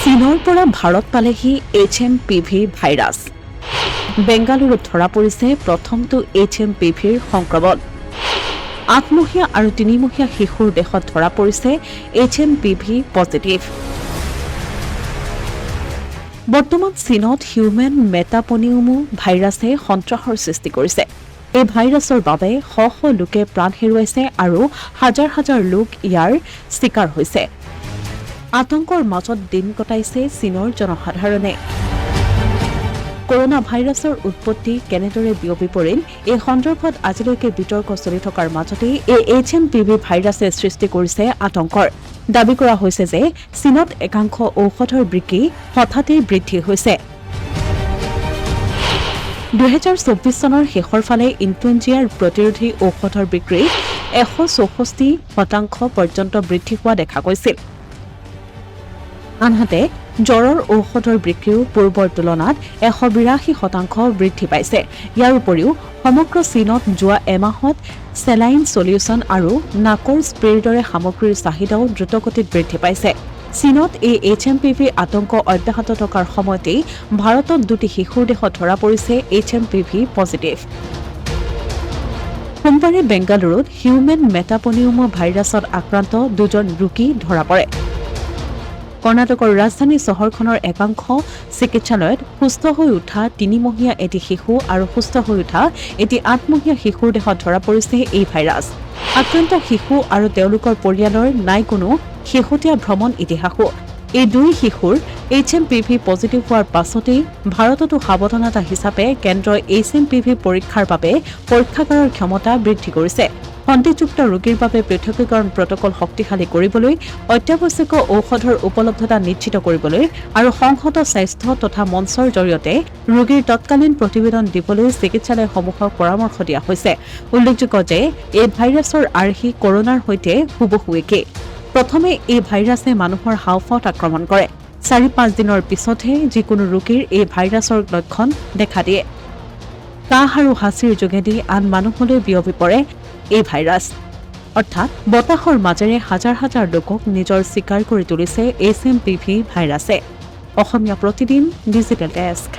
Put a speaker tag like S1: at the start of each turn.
S1: চীনৰ পৰা ভাৰত পালেহি HMPV ভাইৰাছ। বেংগালুৰুত ধৰা পৰিছে প্ৰথমটো HMPVৰ সংক্ৰমণ। ৮মহীয়া আৰু ৩মহীয়া শিশুৰ দেহত ধৰা পৰিছে HMPV পজিটিভ। বৰ্তমান চীনত হিউমেন মেটাপনিউমো ভাইৰাছে সন্ত্ৰাসৰ সৃষ্টি কৰিছে। এই ভাইৰাছৰ বাবে শ শ লোকে প্ৰাণ হেৰুৱাইছে আৰু হাজাৰ হাজাৰ লোক ইয়াৰ চিকাৰ হৈছে। আতংকৰ মাজত দিন কটাইছে চীনৰ জনসাধাৰণে। কৰোনা ভাইৰাছৰ উৎপত্তি কেনেদৰে বিয়পি পৰিল এই সন্দৰ্ভত আজিলৈকে বিতৰ্ক চলি থকাৰ মাজতেই এই HMPV ভাইৰাছে সৃষ্টি কৰিছে আতংকৰ। দাবী কৰা হৈছে যে চীনত একাংশ ঔষধৰ বিক্ৰী হঠাতেই বৃদ্ধি হৈছে। ২০২৪ চনৰ শেষৰ ফালে ইনফ্লুৱেঞ্জাৰ প্ৰতিৰোধী ঔষধৰ বিক্ৰী ১৬৪% পৰ্যন্ত বৃদ্ধি হোৱা দেখা গৈছিল। আনহাতে জ্বৰৰ ঔষধৰ বিক্ৰীও পূৰ্বৰ তুলনাত ১৮২% বৃদ্ধি পাইছে। ইয়াৰ উপৰিও সমগ্ৰ চীনত যোৱা এমাহত চেলাইন চলিউশ্যন আৰু নাকৰ স্প্ৰেৰ দৰে সামগ্ৰীৰ চাহিদাও দ্ৰুতগতিত বৃদ্ধি পাইছে। চীনত এই HMPV আতংক অব্যাহত থকাৰ সময়তেই ভাৰতত দুটি শিশুৰ দেহত ধৰা পৰিছে HMPV পজিটিভ। সোমবাৰে বেংগালুৰুত হিউমেন মেটাপনিউমো ভাইৰাছত আক্ৰান্ত দুজন ৰোগী ধৰা পৰে। কৰ্ণাটকৰ ৰাজধানী চহৰখনৰ একাংশ চিকিৎসালয়ত সুস্থ হৈ উঠা ৩মহীয়া এটি শিশু আৰু সুস্থ হৈ উঠা এটি ৮মহীয়া শিশুৰ দেহত ধৰা পৰিছে এই ভাইৰাছ। আক্ৰান্ত শিশু আৰু তেওঁলোকৰ পৰিয়ালৰ নাই কোনো শেহতীয়া ভ্ৰমণ ইতিহাসো। এই দুই শিশুৰ HMPV পজিটিভ হোৱাৰ পাছতেই ভাৰততো সাৱধানতা হিচাপে কেন্দ্ৰই HMPV পৰীক্ষাৰ বাবে পৰীক্ষাগাৰৰ ক্ষমতা বৃদ্ধি কৰিছে। সন্দেহযুক্ত ৰোগীৰ বাবে পৃথকীকৰণ প্ৰটকল শক্তিশালী কৰিবলৈ, অত্যাৱশ্যকীয় ঔষধৰ উপলব্ধতা নিশ্চিত কৰিবলৈ আৰু সংহত স্বাস্থ্য তথা মঞ্চৰ জৰিয়তে ৰোগীৰ তৎকালীন প্ৰতিবেদন দিবলৈ চিকিৎসালয়সমূহক পৰামৰ্শ দিয়া হৈছে। উল্লেখযোগ্য যে এই ভাইৰাছৰ আৰ্হি কৰোনাৰ সৈতে হুবহু একে। প্ৰথমে এই ভাইৰাছে মানুহৰ হাওঁফাওঁত আক্ৰমণ কৰে। ৪-৫ দিনৰ পিছতহে যিকোনো ৰোগীৰ এই ভাইৰাছৰ লক্ষণ দেখা দিয়ে। কাহ আৰু হাঁচিৰ যোগেদি আন মানুহলৈ বিয়পি পৰে এই ভাইৰাছ। অৰ্থাৎ বতাহৰ মাজেৰে হাজাৰ হাজাৰ লোকক নিজৰ চিকাৰ কৰি তুলিছে HMPV ভাইৰাছে। Asomiya Pratidin digital desk.